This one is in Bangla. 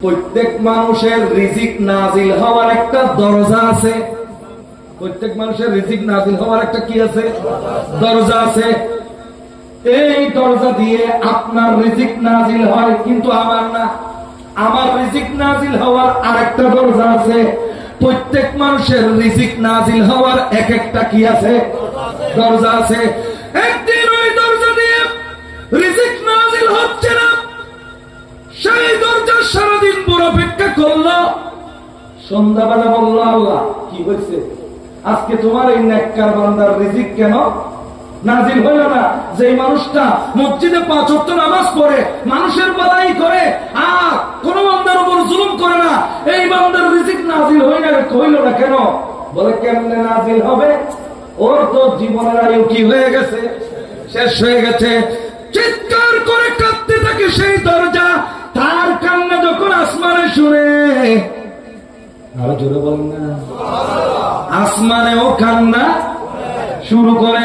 প্রত্যেক মানুষের রিজিক নাজিল হওয়ার একটা দরজা আছে। প্রত্যেক মানুষের রিজিক নাজিল হওয়ার একটা কি আছে? দরজা আছে। এই দরজা দিয়ে আপনার রিজিক নাজিল হয়, কিন্তু আমার না। আমার রিজিক নাজিল হওয়ার আরেকটা দরজা আছে। প্রত্যেক মানুষের রিজিক নাজিল হওয়ার এক একটা কি আছে? দরজা আছে। একদিন ওই দরজা দিয়ে রিজিক নাজিল হচ্ছে না, সেই দরজা সারাদিন পুরো অপেক্ষা করলো। সন্ধ্যাবেলা বলল, আল্লাহ কি হয়েছে আজকে তোমার এই নেককার বান্দার রিজিক কেন নাজিল হইল না? যে মানুষটা মসজিদে 5 ওয়াক্ত নামাজ পড়ে, মানুষের বালাই করে, আর কোন বান্দার উপর জুলুম করে না, এই বান্দার রিজিক নাজিল হইল না কেন? বলে কেমনে নাজিল হবে? ওর তো জীবনের আয়ু কি হয়ে গেছে? শেষ হয়ে গেছে। চিৎকার করে কাঁদতে থাকে সেই দরজা। তার কান্না যখন আসমানে শুনে, আরো জোরে বলেন না, আসমানেও কান্না শুরু করে।